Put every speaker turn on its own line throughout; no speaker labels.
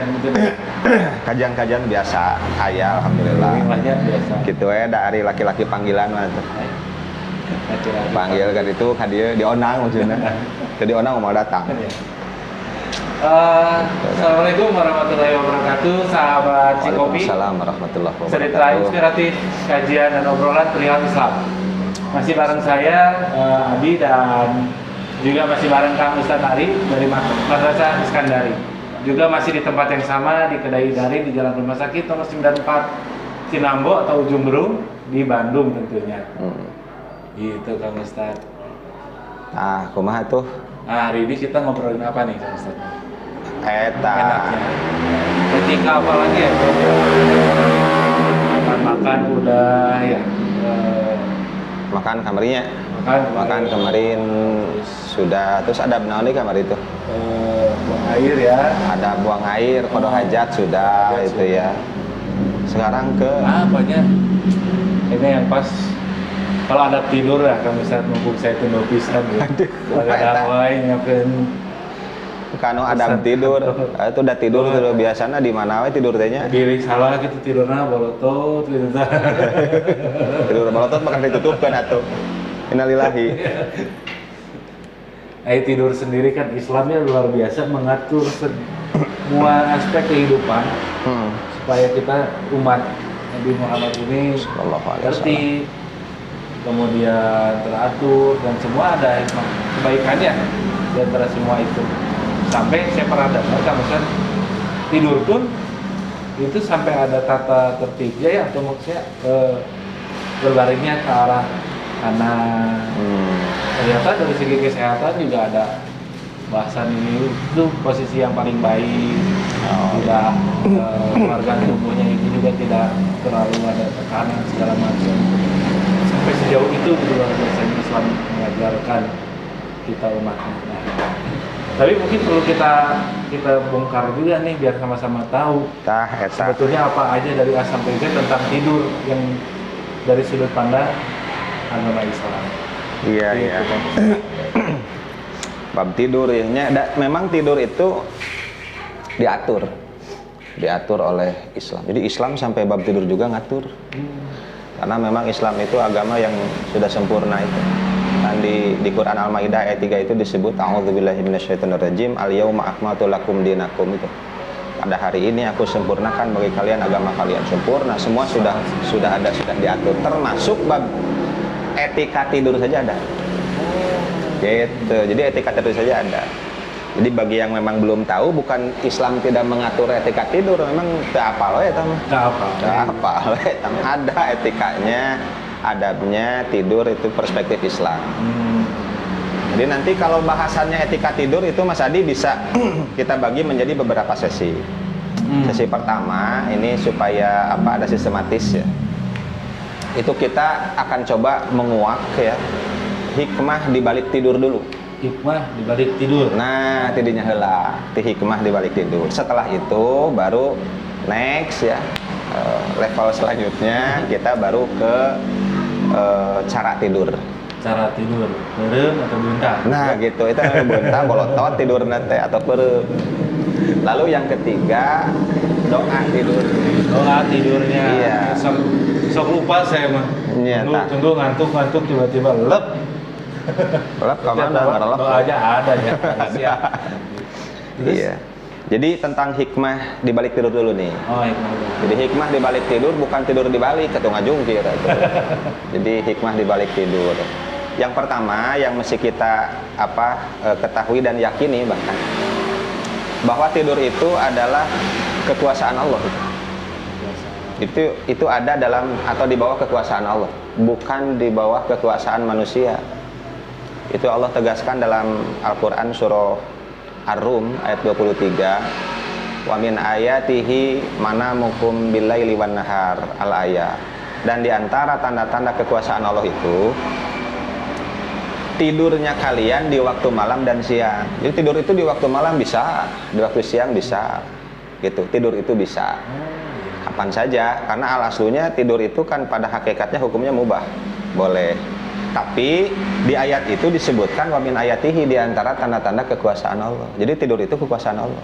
gitu.
Kajian-kajian biasa aya alhamdulillah.
Biasa.
Gitu ya dari laki-laki panggilan mah tuh. Panggil kan itu ka dieu dionang maksudna. Teu dionang mau datang.
Assalamualaikum warahmatullahi wabarakatuh, sahabat Cikopi.
Waalaikumsalam warahmatullahi wabarakatuh.
Cerita inspiratif, kajian dan obrolan perihal Islam. Masih bareng saya, Adi, dan juga masih bareng Kang Ustadz Ari dari Madrasah Iskandari. Juga masih di tempat yang sama di Kedai Darin di Jalan Rumah Sakit nomor 94 Cinambo atau Ujung Berung di Bandung tentunya. Gitu Kang Ustadz.
Nah, kumaha tuh?
Nah, hari ini kita ngobrolin apa nih Kang Ustadz?
Eta.
Enaknya. Ketika apa lagi ya? Makan udah ya.
Makan kamarinya. Makan kemarin sudah, terus ada benaun di kamar itu.
Buang air ya.
Ada buang air, kodo hajat sudah itu ya. Sekarang ke
Apanya? Ini yang pas kalau ada tidur ya, kami saat mumpung saya tunduk pisan ya. Ada wae nyakeun
kanu ada tidur. Itu udah tidur tuh biasanya di mana we tidur teh nya?
diri salah gitu tidurna bolotot gitu.
Tidur balotot makan ditutupkeun atuh. Innalillahi.
Tidur sendiri kan Islamnya luar biasa mengatur semua aspek kehidupan supaya kita umat Nabi Muhammad ini tertib, kemudian teratur dan semua ada hikmah kebaikannya di antara semua itu. Sampai saya pernah dengar misalkan tidur pun itu sampai ada tata tertibnya ya, atau maksudnya berbaringnya ke arah kanan. Ternyata dari segi kesehatan juga ada bahasan ini itu posisi yang paling baik. Tidak organ tubuhnya itu juga tidak terlalu ada tekanan segala macam. Sampai sejauh itu luar biasa Islam mengajarkan kita umatnya. Tapi mungkin perlu kita bongkar juga nih biar sama-sama tahu sebetulnya apa aja dari A sampai Z tentang tidur yang dari sudut pandang agama Islam.
Iya. Bab tidur ya, memang tidur itu diatur oleh Islam. Jadi Islam sampai bab tidur juga ngatur. Karena memang Islam itu agama yang sudah sempurna itu. Dan di Quran Al-Maidah ayat 3 itu disebut a'udzubillahi minasyaitonirrajim al-yauma akmaltu lakum dinakum itu. Pada hari ini aku sempurnakan bagi kalian agama kalian sempurna. Semua sudah ada, sudah diatur, termasuk bab etika tidur saja ada. Gitu. Jadi etika tidur saja ada. Jadi bagi yang memang belum tahu, bukan Islam tidak mengatur etika tidur, memang tidak apal ya teman. Tidak apal ya teman. Ada etikanya, adabnya tidur itu perspektif Islam. Jadi nanti kalau bahasannya etika tidur itu Mas Adi bisa kita bagi menjadi beberapa sesi. Sesi pertama ini supaya ada sistematis ya. Itu kita akan coba menguak ya hikmah di balik tidur dulu.
Hikmah di balik tidur.
Nah, tidinya heula, hikmah di balik tidur. Setelah itu baru next ya. Level selanjutnya kita baru ke cara tidur.
Cara tidur, beureum atau beuntak.
Nah, gitu. Itu beuntak bolotot tidur teh atau beureum. Lalu yang ketiga doa tidur.
Doa tidurnya.
Iya.
Sok lupa saya mah.
Iya,
tunggu ngantuk tiba-tiba lep.
Lep kemana? Ngarelep.
Doa aja ada ya.
Iya. Jadi tentang hikmah di balik tidur dulu nih.
Oh, hikmah.
Jadi hikmah di balik tidur bukan tidur di balik ketung ngajungkir itu. Jadi hikmah di balik tidur. Yang pertama yang mesti kita ketahui dan yakini bahkan bahwa tidur itu adalah kekuasaan Allah. Itu ada dalam atau di bawah kekuasaan Allah, bukan di bawah kekuasaan manusia. Itu Allah tegaskan dalam Al-Qur'an surah Ar-Rum ayat 23. Wa min ayatihi manamukum billaili wan nahar al-ayat. Dan di antara tanda-tanda kekuasaan Allah itu tidurnya kalian di waktu malam dan siang. Jadi tidur itu di waktu malam bisa, di waktu siang bisa. Gitu. Tidur itu bisa. Kapan saja, karena al-aslunya tidur itu kan pada hakikatnya hukumnya mubah. Boleh. Tapi di ayat itu disebutkan wa min ayatihi, di antara tanda-tanda kekuasaan Allah. Jadi tidur itu kekuasaan Allah.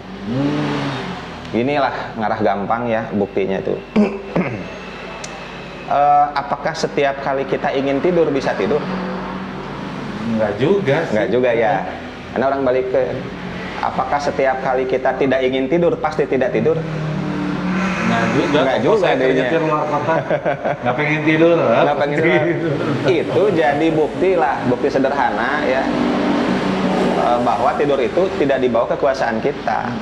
inilah ngarah gampang ya buktinya itu. Apakah setiap kali kita ingin tidur bisa tidur?
Enggak juga sih.
Enggak juga ya. Karena orang balik ke, apakah setiap kali kita tidak ingin tidur pasti tidak tidur?
Enggak juga
dirinya.
Luar kota nggak pengen tidur.
Nggak pengen tidur. Itu jadi bukti lah, bukti sederhana ya, bahwa tidur itu tidak di bawah kekuasaan kita,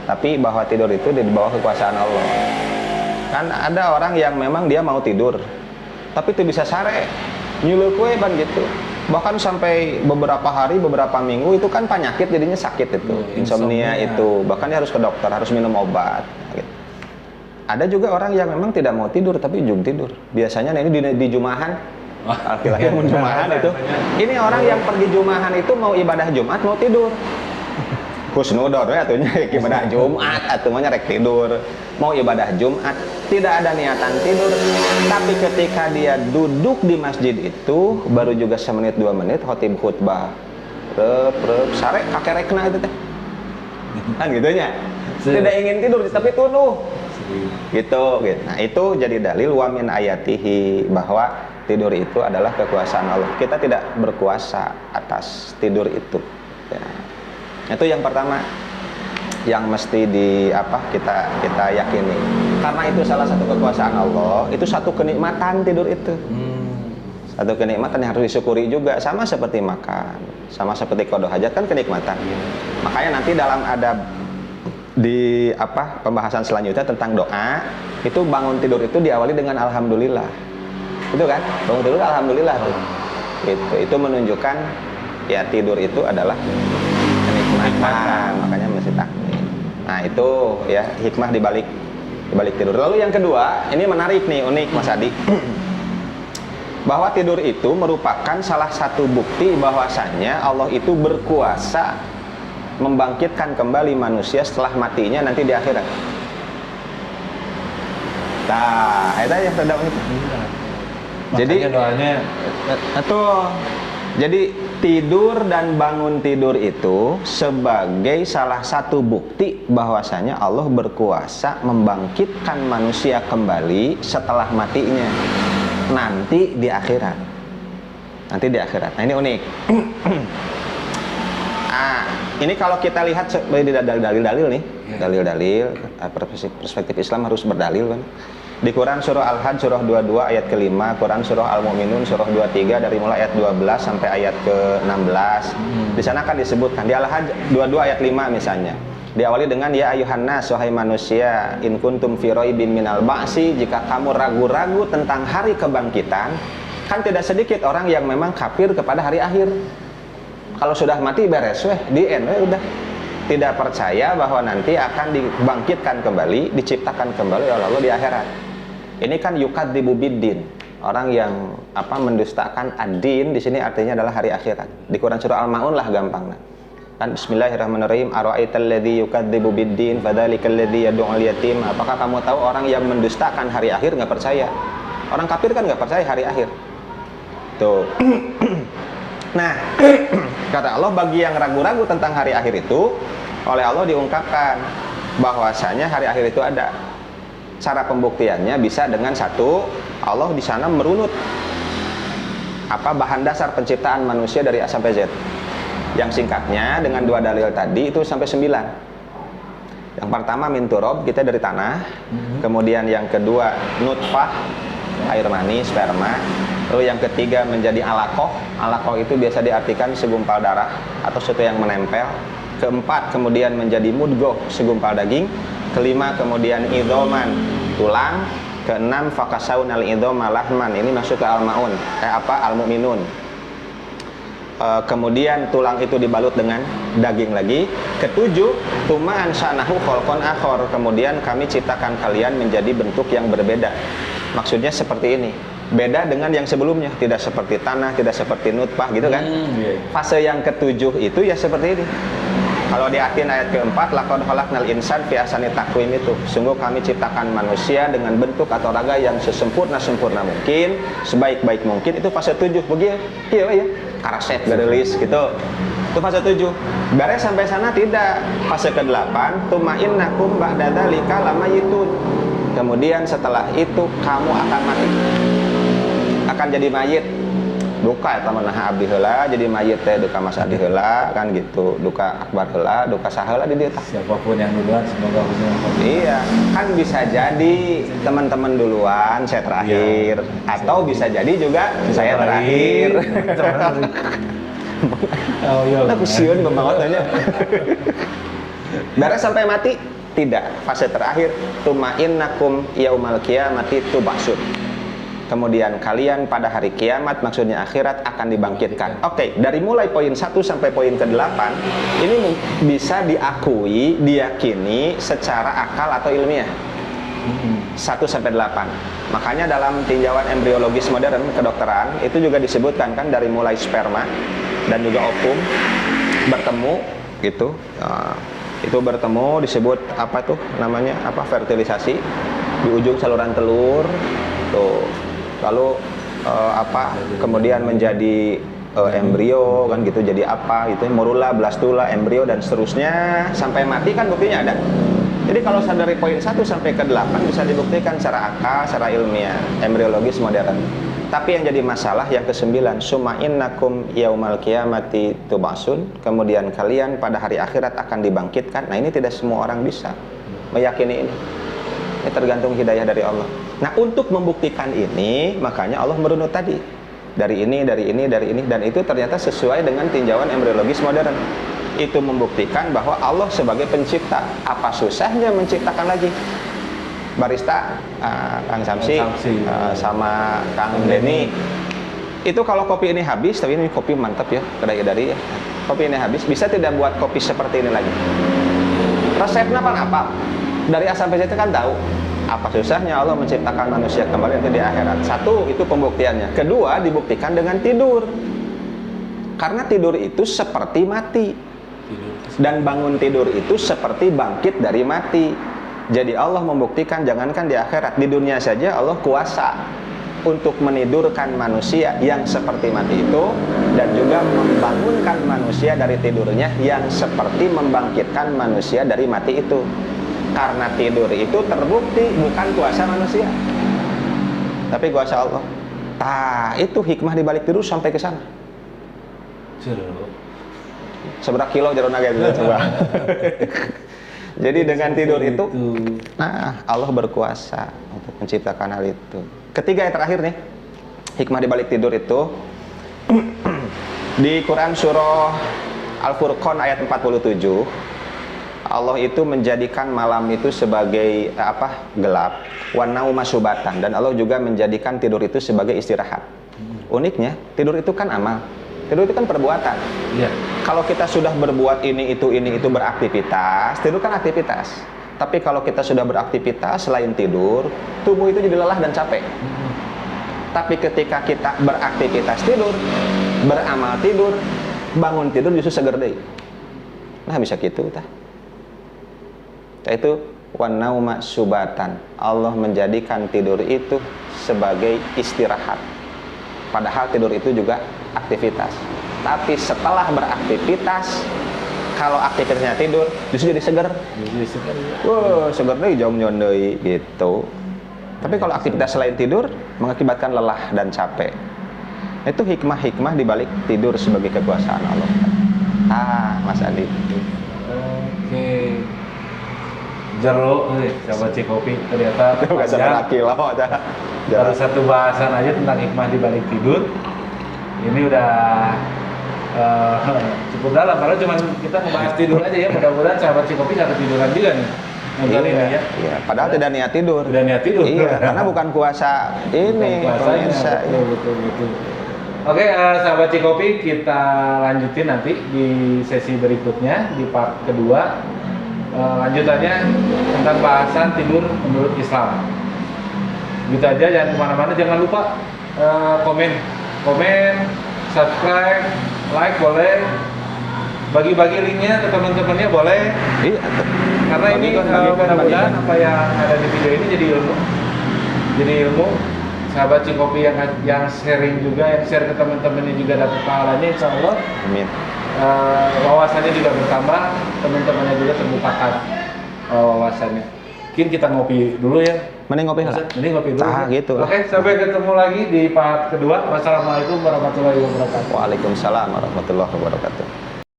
tapi bahwa tidur itu di bawah kekuasaan Allah. Kan ada orang yang memang dia mau tidur, tapi itu bisa sare, nyuluh kue ban gitu. Bahkan sampai beberapa hari, beberapa minggu itu kan penyakit jadinya sakit itu, insomnia itu. Bahkan dia harus ke dokter, harus minum obat. Gitu. Ada juga orang yang memang tidak mau tidur tapi ujung tidur. Biasanya ini di Jumahan, laki-laki mau Jumahan itu. Ini orang yang pergi Jumahan itu mau ibadah Jumat mau tidur. Husnudon ya atunya ibadah Jumat atunya rek tidur. Mau ibadah Jumat tidak ada niatan tidur, tapi ketika dia duduk di masjid itu baru juga 1 menit 2 menit khotib khutbah. Rep sare kakerekna itu teh. Kan gitunya. Tidak ingin tidur tapi tunuh. Gitu. Nah, itu jadi dalil wa min ayatihi bahwa tidur itu adalah kekuasaan Allah. Kita tidak berkuasa atas tidur itu. Ya. Itu yang pertama yang mesti kita yakini. Karena itu salah satu kekuasaan Allah, itu satu kenikmatan tidur itu. Satu kenikmatan yang harus disyukuri juga, sama seperti makan, sama seperti qada hajat kan kenikmatan. Makanya nanti dalam adab di pembahasan selanjutnya tentang doa, itu bangun tidur itu diawali dengan alhamdulillah. Itu kan? Bangun tidur alhamdulillah tuh. Itu menunjukkan ya tidur itu adalah kenikmatan, makanya mesti takmir. Nah, itu ya hikmah di balik tidur. Lalu yang kedua, ini menarik nih, unik Mas Adi. Bahwa tidur itu merupakan salah satu bukti bahwasannya Allah itu berkuasa membangkitkan kembali manusia setelah matinya nanti di akhirat. Nah, itu yang terdapat itu. Jadi
doanya
itu jadi tidur dan bangun tidur itu sebagai salah satu bukti bahwasanya Allah berkuasa membangkitkan manusia kembali setelah matinya nanti di akhirat. Nanti di akhirat. Nah, ini unik. Ini kalau kita lihat dari dalil-dalil nih, dalil-dalil perspektif Islam harus berdalil kan. Di Quran surah Al-Hajj surah 22 ayat ke-5, Quran surah Al-Mu'minun surah 23 dari mulai ayat 12 sampai ayat ke-16. Di sana kan disebutkan di Al-Hajj 22 ayat 5 misalnya. Diawali dengan ya ayuhan nas, wahai manusia, in kuntum fi raibin minal ba'si, jika kamu ragu-ragu tentang hari kebangkitan. Kan tidak sedikit orang yang memang kafir kepada hari akhir. Kalau sudah mati beres di end udah. Tidak percaya bahwa nanti akan dibangkitkan kembali, diciptakan kembali oleh Allah di akhirat. Ini kan yukadzibu biddin. Orang yang mendustakan ad-din di sini artinya adalah hari akhirat. Di Quran surah Al-Maun lah gampangnya. Kan bismillahirrahmanirrahim, ara'aital ladzi yukadzibu biddin fadzalikal ladzi yad'ul yatim. Apakah kamu tahu orang yang mendustakan hari akhir enggak percaya? Orang kafir kan enggak percaya hari akhir. Tuh. Nah, kata Allah bagi yang ragu-ragu tentang hari akhir itu, oleh Allah diungkapkan bahwasanya hari akhir itu ada. Cara pembuktiannya bisa dengan satu, Allah di sana merunut bahan dasar penciptaan manusia dari A sampai Z. Yang singkatnya dengan 2 dalil tadi itu sampai 9. Yang pertama min turab, kita dari tanah. Kemudian yang kedua nutfah, air mani, sperma. Lalu yang ketiga menjadi alaqah. Alaqah itu biasa diartikan segumpal darah atau sesuatu yang menempel. Keempat kemudian menjadi mudghah, segumpal daging. Kelima kemudian idhoman, tulang. Keenam fakasaunal idhoma lahman, ini masuk ke Al-Maun. Al-Mu'minun. Kemudian tulang itu dibalut dengan daging lagi. Ketujuh, tuma ansanahu khalqan akhar, kemudian kami ciptakan kalian menjadi bentuk yang berbeda. Maksudnya seperti ini. Beda dengan yang sebelumnya, tidak seperti tanah, tidak seperti nutfah gitu kan. Fase yang ketujuh itu ya seperti ini. Kalau di ayat keempat, laqad khalaqnal insan fi ahsani taqwim, itu sungguh kami ciptakan manusia dengan bentuk atau raga yang sesempurna mungkin, sebaik-baik mungkin. Itu fase 7 begitu. Iya ya. Karaset gadelis gitu. Itu fase 7. Beres sampai sana tidak. Fase ke-8, tuma'innakum ba'da dzalika lamayitun. Kemudian setelah itu kamu akan mati. Akan jadi mayit. Duka eta manaha abdi heula jadi mayit teh duka mas abdi heula kan gitu. Duka akbar heula, duka saheula di dieu tah.
Siapapun yang duluan semoga husnul khotimah.
Iya, kan bisa jadi teman-teman duluan saya terakhir atau bisa jadi juga saya terakhir.
Oh iya.
Aku sieun membangot aja. Beres sampai mati? Tidak. Fase terakhir, tuma'innakum yaumal qiyamati tub'atsun. Kemudian kalian pada hari kiamat, maksudnya akhirat, akan dibangkitkan. Oke, dari mulai poin 1 sampai poin ke-8 ini bisa diakui, diyakini secara akal atau ilmiah. 1 sampai 8. Makanya dalam tinjauan embriologis modern kedokteran itu juga disebutkan kan dari mulai sperma dan juga ovum bertemu gitu. Itu bertemu disebut apa tuh namanya, apa, fertilisasi di ujung saluran telur tuh. Lalu kemudian menjadi embrio kan gitu, jadi apa itu, morula, blastula, embrio dan seterusnya sampai mati kan buktinya ada. Jadi kalau dari poin 1 sampai ke 8 bisa dibuktikan secara akal, secara ilmiah, embriologis modern. Tapi yang jadi masalah yang ke-9, summa innakum yaumal qiyamati tub'atsun, kemudian kalian pada hari akhirat akan dibangkitkan. Nah, ini tidak semua orang bisa meyakini ini. Ini tergantung hidayah dari Allah. Nah, untuk membuktikan ini, makanya Allah merunut tadi. Dari ini, dan itu ternyata sesuai dengan tinjauan embriologis modern. Itu membuktikan bahwa Allah sebagai pencipta. Apa susahnya menciptakan lagi? Barista, Kang Samsi, sama Kang Denny. Itu kalau kopi ini habis, tapi ini kopi mantap ya, kedai dari ya. Kopi ini habis, bisa tidak buat kopi seperti ini lagi? Resepnya apa? Dari A sampai Z kan tahu. Apa susahnya Allah menciptakan manusia kembali nanti di akhirat? 1, itu pembuktiannya. Kedua, dibuktikan dengan tidur. Karena tidur itu seperti mati. Dan bangun tidur itu seperti bangkit dari mati. Jadi Allah membuktikan jangankan di akhirat, di dunia saja Allah kuasa untuk menidurkan manusia yang seperti mati itu, dan juga membangunkan manusia dari tidurnya yang seperti membangkitkan manusia dari mati itu. Karena tidur itu terbukti bukan kuasa manusia, tapi kuasa Allah. Itu hikmah di balik tidur sampai ke sana. Seberapa kilo jarona gitu coba. Jadi dengan tidur itu, Allah berkuasa untuk menciptakan hal itu. Ketiga yang terakhir nih, hikmah di balik tidur itu di Quran surah Al-Furqan ayat 47. Allah itu menjadikan malam itu sebagai gelap, wanauma subatan, dan Allah juga menjadikan tidur itu sebagai istirahat. Uniknya, tidur itu kan amal. Tidur itu kan perbuatan. Iya. Kalau kita sudah berbuat ini itu beraktivitas, tidur kan aktivitas. Tapi kalau kita sudah beraktivitas selain tidur, tubuh itu jadi lelah dan capek. Tapi ketika kita beraktivitas tidur, beramal tidur, bangun tidur justru seger deui. Nah, bisa gitu tah. Itu wanauma subatan. Allah menjadikan tidur itu sebagai istirahat. Padahal tidur itu juga aktivitas. Tapi setelah beraktivitas, kalau aktivitasnya tidur, justru jadi seger. Seger deui, jong-jong deui gitu. Tapi kalau aktivitas selain tidur mengakibatkan lelah dan capek. Itu hikmah-hikmah di balik tidur sebagai kekuasaan Allah. Mas Adi.
Oke. Jeruk, coba Cikopi ternyata panjang. Baru satu bahasan aja tentang hikmah di balik tidur. Ini udah cukup dalam, karena cuma kita ngebahas tidur aja ya. Mudah-mudahan sahabat Cikopi nggak ketiduran juga nih. Iya. Padahal tidak niat tidur. Tidak niat tidur. Iya, karena bukan kuasa ini. Betul. Oke, sahabat Cikopi, kita lanjutin nanti di sesi berikutnya di part kedua. Lanjutannya tentang bahasan tidur menurut Islam. Gitu aja, jangan kemana-mana, jangan lupa komen, subscribe, like boleh, bagi-bagi linknya ke teman-temannya boleh. Iya. Karena ini mudah-mudahan apa yang ada di video ini jadi ilmu sahabat Cikopi yang sharing juga, yang share ke teman-temannya juga dapat pahalanya, insya Allah.
Amin.
Wawasannya juga bertambah, teman-temannya juga terbukakan wawasannya. Mungkin kita ngopi dulu ya.
Mending ngopi lah.
Mending ngopi dulu.
Ah, gitu lah.
Oke, sampai ketemu lagi di part kedua. Wassalamualaikum warahmatullahi wabarakatuh.
Waalaikumsalam warahmatullahi wabarakatuh.